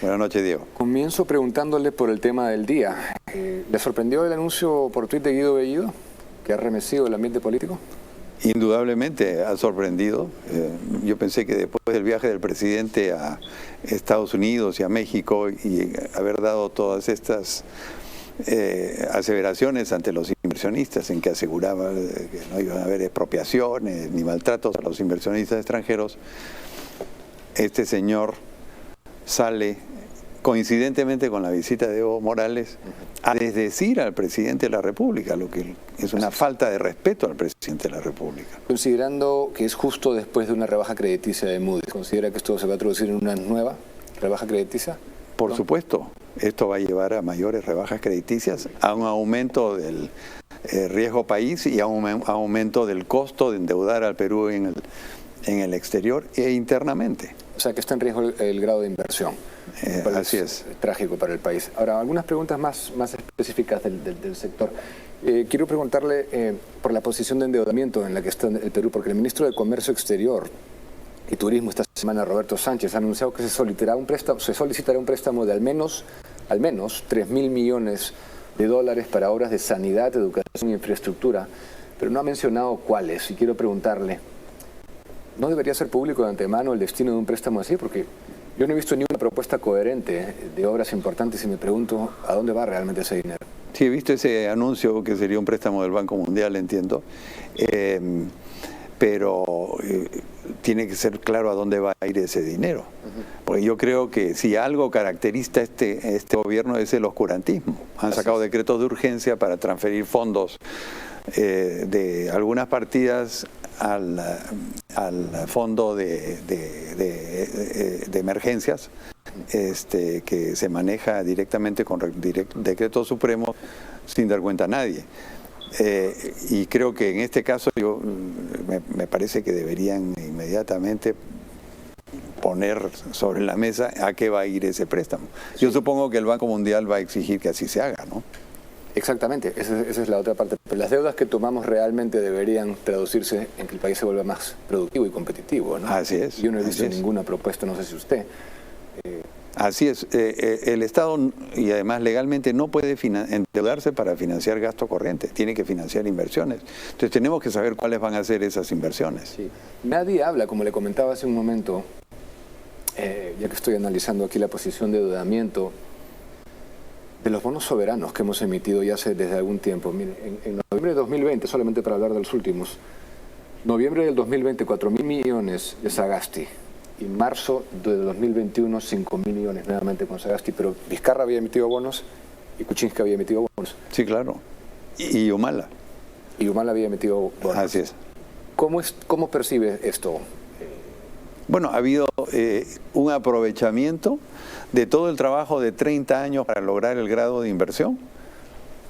Buenas noches, Diego. Comienzo preguntándole por el tema del día. ¿Le sorprendió el anuncio por tuit de Guido Bellido, que ha remecido el ambiente político? Indudablemente ha sorprendido. Yo pensé que después del viaje del presidente a Estados Unidos y a México y haber dado todas estas aseveraciones ante los inversionistas en que aseguraba que no iban a haber expropiaciones ni maltratos a los inversionistas extranjeros, este señor sale coincidentemente con la visita de Evo Morales a desdecir al presidente de la República, lo que es una falta de respeto al presidente de la República. Considerando que es justo después de una rebaja crediticia de Moody's, ¿considera que esto se va a traducir en una nueva rebaja crediticia? Por supuesto, esto va a llevar a mayores rebajas crediticias, a un aumento del riesgo país y a un aumento del costo de endeudar al Perú en el exterior e internamente. O sea que está en riesgo el grado de inversión. Así es. Trágico para el país. Ahora, algunas preguntas más específicas del sector. Quiero preguntarle por la posición de endeudamiento en la que está el Perú, porque el ministro de Comercio Exterior y Turismo esta semana, Roberto Sánchez, ha anunciado que se solicitará un préstamo de al menos 3.000 millones de dólares para obras de sanidad, educación e infraestructura, pero no ha mencionado cuáles. Y quiero preguntarle, ¿no debería ser público de antemano el destino de un préstamo así? Porque yo no he visto ni una propuesta coherente de obras importantes y me pregunto a dónde va realmente ese dinero. Sí, he visto ese anuncio que sería un préstamo del Banco Mundial, entiendo, pero tiene que ser claro a dónde va a ir ese dinero. Porque yo creo que si algo caracteriza este gobierno es el oscurantismo. Han sacado decretos de urgencia para transferir fondos de algunas partidas al fondo de emergencias que se maneja directamente con decreto supremo sin dar cuenta a nadie. Y creo que en este caso me parece que deberían inmediatamente poner sobre la mesa a qué va a ir ese préstamo. Yo supongo que el Banco Mundial va a exigir que así se haga, ¿no? Exactamente, esa es la otra parte. Pero las deudas que tomamos realmente deberían traducirse en que el país se vuelva más productivo y competitivo, ¿no? Así es. Yo no he visto ninguna propuesta, no sé si usted. Así es. El Estado, y además legalmente, no puede endeudarse para financiar gasto corriente, tiene que financiar inversiones. Entonces tenemos que saber cuáles van a ser esas inversiones. Sí. Nadie habla, como le comentaba hace un momento, ya que estoy analizando aquí la posición de endeudamiento, de los bonos soberanos que hemos emitido ya desde algún tiempo. Mire, en noviembre de 2020, solamente para hablar de los últimos, noviembre del 2020, 4.000 millones de Sagasti, y marzo de 2021, 5.000 millones nuevamente con Sagasti, pero Vizcarra había emitido bonos y Kuczynski había emitido bonos. Sí, claro. Y Humala. Y Humala había emitido bonos. Así es. ¿Cómo percibe esto? Bueno, ha habido un aprovechamiento de todo el trabajo de 30 años para lograr el grado de inversión,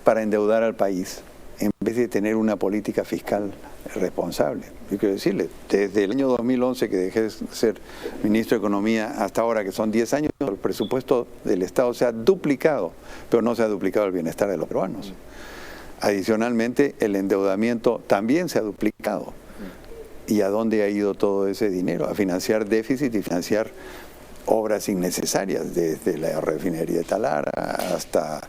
para endeudar al país, en vez de tener una política fiscal responsable. Yo quiero decirle, desde el año 2011 que dejé de ser ministro de Economía hasta ahora, que son 10 años, el presupuesto del Estado se ha duplicado, pero no se ha duplicado el bienestar de los peruanos. Adicionalmente, el endeudamiento también se ha duplicado. ¿Y a dónde ha ido todo ese dinero? A financiar déficit y financiar obras innecesarias, desde la refinería de Talara hasta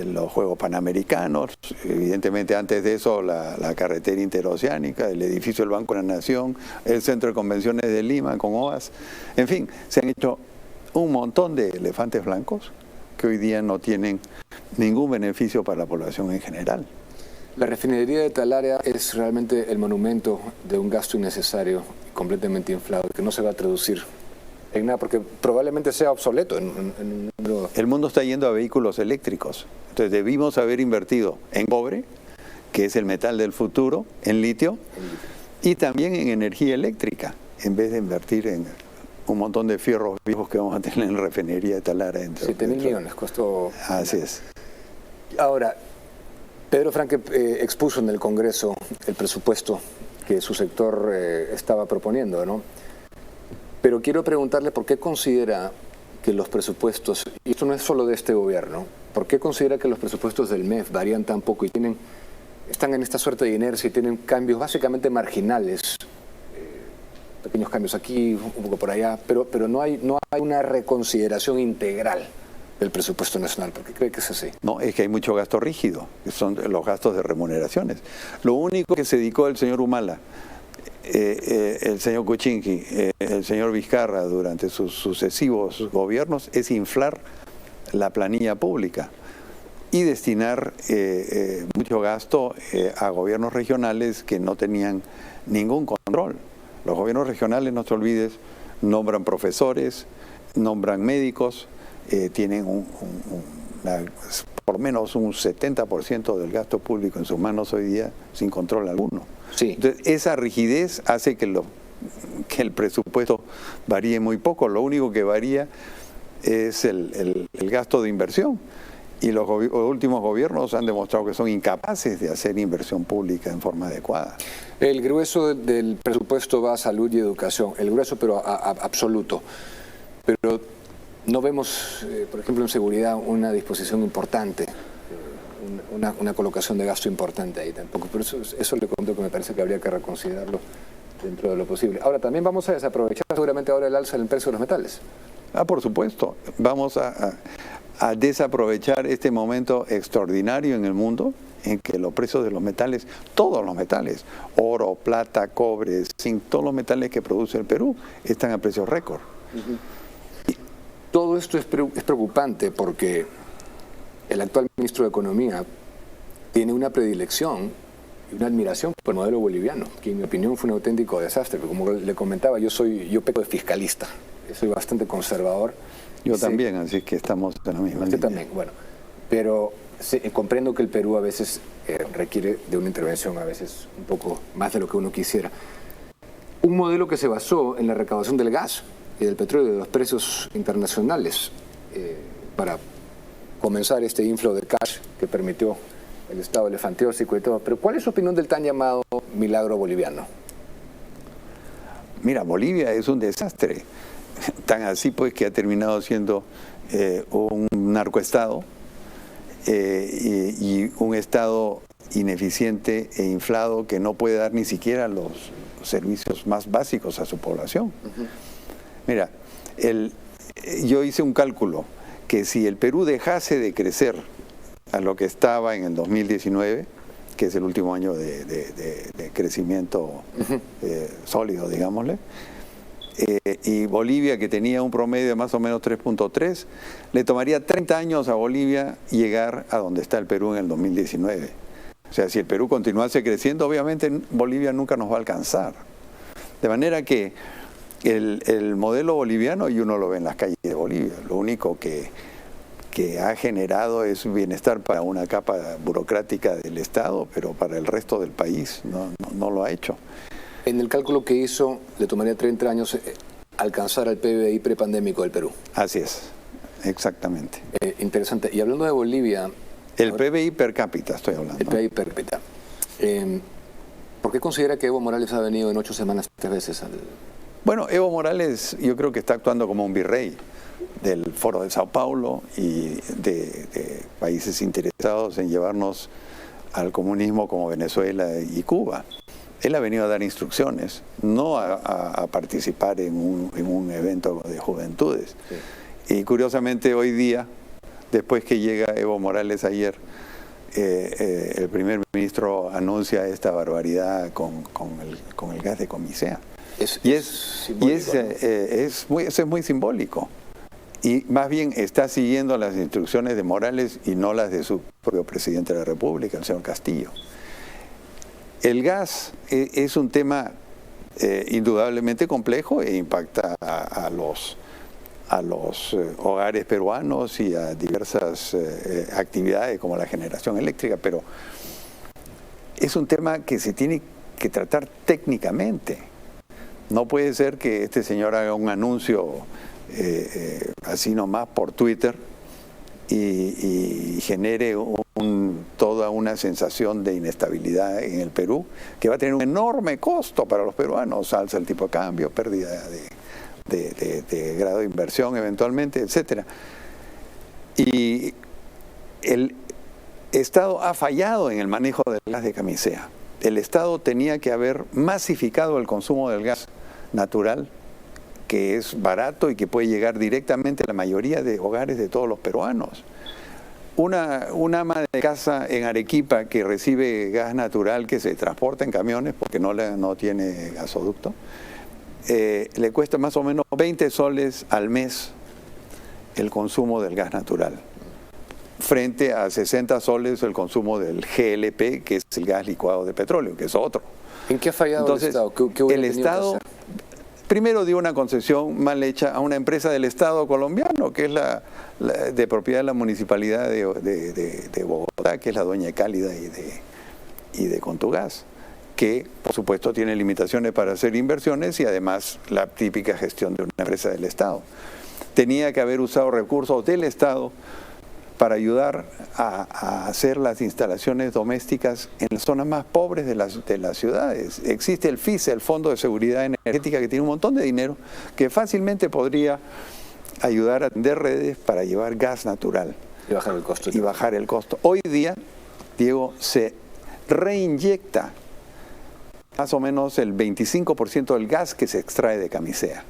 los Juegos Panamericanos, evidentemente antes de eso la carretera interoceánica, el edificio del Banco de la Nación, el Centro de Convenciones de Lima con OAS, en fin, se han hecho un montón de elefantes blancos que hoy día no tienen ningún beneficio para la población en general. La refinería de Talara es realmente el monumento de un gasto innecesario, completamente inflado, que no se va a traducir en nada, porque probablemente sea obsoleto. El mundo está yendo a vehículos eléctricos, entonces debimos haber invertido en cobre, que es el metal del futuro, en litio, y también en energía eléctrica, en vez de invertir en un montón de fierros viejos que vamos a tener en la refinería de Talara. 7.000 millones costó. Así es. Ahora, Pedro Franque expuso en el Congreso el presupuesto que su sector estaba proponiendo, ¿no? Pero quiero preguntarle por qué considera que los presupuestos, y esto no es solo de este gobierno, ¿por qué considera que los presupuestos del MEF varían tan poco y están en esta suerte de inercia y tienen cambios básicamente marginales pequeños cambios aquí, un poco por allá, pero no hay una reconsideración integral del presupuesto nacional, porque cree que es así. No, es que hay mucho gasto rígido, que son los gastos de remuneraciones. Lo único que se dedicó el señor Humala, el señor Kuczynski, el señor Vizcarra durante sus sucesivos gobiernos es inflar la planilla pública y destinar mucho gasto a gobiernos regionales que no tenían ningún control. Los gobiernos regionales, no te olvides, nombran profesores, nombran médicos, tienen por menos un 70% del gasto público en sus manos hoy día sin control alguno. Sí. Entonces, esa rigidez hace que el presupuesto varíe muy poco. Lo único que varía es el gasto de inversión. Y los últimos gobiernos han demostrado que son incapaces de hacer inversión pública en forma adecuada. El grueso del presupuesto va a salud y educación, el grueso pero absoluto. Pero no vemos, por ejemplo, en seguridad una disposición importante, una colocación de gasto importante ahí tampoco. Pero eso le comento que me parece que habría que reconsiderarlo dentro de lo posible. Ahora, también vamos a desaprovechar seguramente ahora el alza del precio de los metales. Por supuesto. Vamos a desaprovechar este momento extraordinario en el mundo en que los precios de los metales, todos los metales, oro, plata, cobre, zinc, todos los metales que produce el Perú están a precios récord. Todo esto es preocupante porque el actual ministro de Economía tiene una predilección y una admiración por el modelo boliviano, que en mi opinión fue un auténtico desastre. Pero como le comentaba, yo peco de fiscalista, soy bastante conservador. Yo también, así que estamos en la misma línea. Usted también, bueno. Pero comprendo que el Perú a veces requiere de una intervención, a veces un poco más de lo que uno quisiera. Un modelo que se basó en la recaudación del gas y del petróleo, de los precios internacionales, para comenzar este inflow de cash que permitió el Estado elefantiósico y todo. Pero ¿cuál es su opinión del tan llamado milagro boliviano? Mira, Bolivia es un desastre. Tan así pues que ha terminado siendo un narcoestado y un estado ineficiente e inflado que no puede dar ni siquiera los servicios más básicos a su población. Mira, yo hice un cálculo que si el Perú dejase de crecer a lo que estaba en el 2019, que es el último año de crecimiento sólido, digámosle, y Bolivia, que tenía un promedio de más o menos 3.3, le tomaría 30 años a Bolivia llegar a donde está el Perú en el 2019. O sea, si el Perú continuase creciendo, obviamente Bolivia nunca nos va a alcanzar. De manera que el modelo boliviano, y uno lo ve en las calles de Bolivia, lo único que ha generado es bienestar para una capa burocrática del Estado, pero para el resto del país no lo ha hecho. En el cálculo que hizo, le tomaría 30 años alcanzar al PBI prepandémico del Perú. Así es, exactamente. Interesante. Y hablando de Bolivia... El PBI per cápita estoy hablando. El PBI per cápita. ¿Por qué considera que Evo Morales ha venido en 8 semanas 3 veces al...? Bueno, Evo Morales yo creo que está actuando como un virrey del Foro de Sao Paulo y de países interesados en llevarnos al comunismo como Venezuela y Cuba. Él ha venido a dar instrucciones, no a participar en un evento de juventudes. Sí. Y curiosamente hoy día, después que llega Evo Morales ayer, el primer ministro anuncia esta barbaridad con el gas de comisea. Eso es muy simbólico. Y más bien está siguiendo las instrucciones de Morales y no las de su propio presidente de la República, el señor Castillo. El gas es un tema indudablemente complejo e impacta a los hogares peruanos y a diversas actividades como la generación eléctrica, pero es un tema que se tiene que tratar técnicamente. No puede ser que este señor haga un anuncio así nomás por Twitter y genere toda una sensación de inestabilidad en el Perú, que va a tener un enorme costo para los peruanos, alza el tipo de cambio, pérdida de grado de inversión eventualmente, etcétera. Y el Estado ha fallado en el manejo del gas de camisea. El Estado tenía que haber masificado el consumo del gas natural, que es barato y que puede llegar directamente a la mayoría de hogares de todos los peruanos. Una ama de casa en Arequipa que recibe gas natural que se transporta en camiones porque no tiene gasoducto, le cuesta más o menos 20 soles al mes el consumo del gas natural, frente a 60 soles el consumo del GLP, que es el gas licuado de petróleo, que es otro. ¿En qué ha fallado Entonces, el Estado? ¿Qué el Estado primero dio una concesión mal hecha a una empresa del Estado colombiano, que es de propiedad de la Municipalidad de Bogotá, que es la dueña de Cálida y de Contugás, que por supuesto tiene limitaciones para hacer inversiones y además la típica gestión de una empresa del Estado. Tenía que haber usado recursos del Estado para ayudar a hacer las instalaciones domésticas en las zonas más pobres de las ciudades. Existe el FISE, el Fondo de Seguridad Energética, que tiene un montón de dinero, que fácilmente podría ayudar a tender redes para llevar gas natural. Y bajar el costo. Y bajar el costo. Hoy día, Diego, se reinyecta más o menos el 25% del gas que se extrae de Camisea.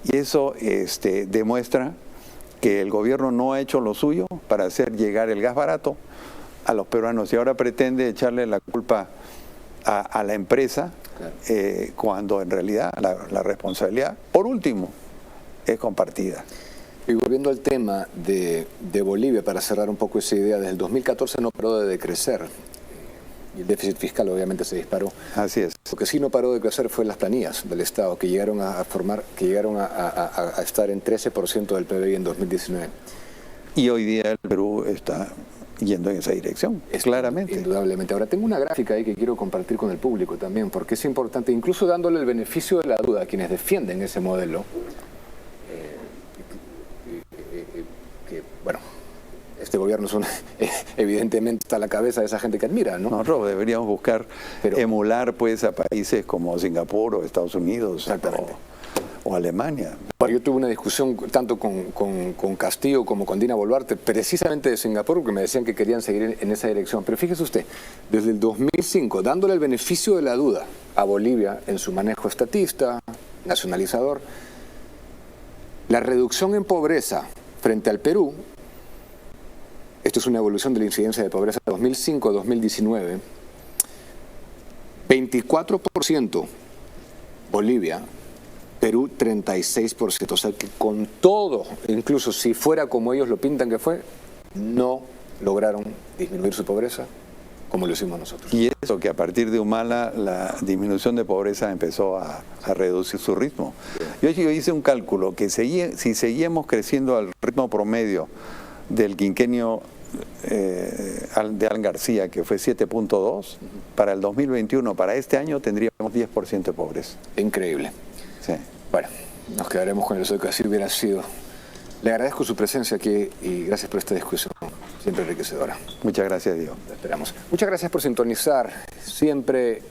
Y eso demuestra que el gobierno no ha hecho lo suyo para hacer llegar el gas barato a los peruanos y ahora pretende echarle la culpa a la empresa, claro, cuando en realidad la responsabilidad, por último, es compartida. Y volviendo al tema de Bolivia, para cerrar un poco esa idea, desde el 2014 no paró de decrecer y el déficit fiscal obviamente se disparó. Así es. Lo que sí no paró de crecer fue las planillas del Estado, que llegaron a estar en 13% del PBI en 2019. Y hoy día el Perú está yendo en esa dirección, claramente. Indudablemente. Ahora, tengo una gráfica ahí que quiero compartir con el público también, porque es importante, incluso dándole el beneficio de la duda a quienes defienden ese modelo, que, bueno, este gobierno evidentemente está a la cabeza de esa gente que admira, ¿no? Nosotros deberíamos buscar emular pues a países como Singapur o Estados Unidos o Alemania. Yo tuve una discusión tanto con Castillo como con Dina Boluarte, precisamente de Singapur, porque me decían que querían seguir en esa dirección. Pero fíjese usted, desde el 2005, dándole el beneficio de la duda a Bolivia en su manejo estatista, nacionalizador, la reducción en pobreza frente al Perú, esto es una evolución de la incidencia de pobreza de 2005 a 2019, 24% Bolivia, Perú 36%, o sea que con todo, incluso si fuera como ellos lo pintan que fue, no lograron disminuir su pobreza como lo hicimos nosotros. Y eso que a partir de Humala la disminución de pobreza empezó a reducir su ritmo. Yo hice un cálculo que si seguíamos creciendo al ritmo promedio del quinquenio de Alan García, que fue 7.2, para el 2021, para este año tendríamos 10% de pobreza. Increíble. Sí. Bueno, nos quedaremos con eso, que así hubiera sido. Le agradezco su presencia aquí y gracias por esta discusión, siempre enriquecedora. Muchas gracias, Diego. Lo esperamos. Muchas gracias por sintonizar siempre.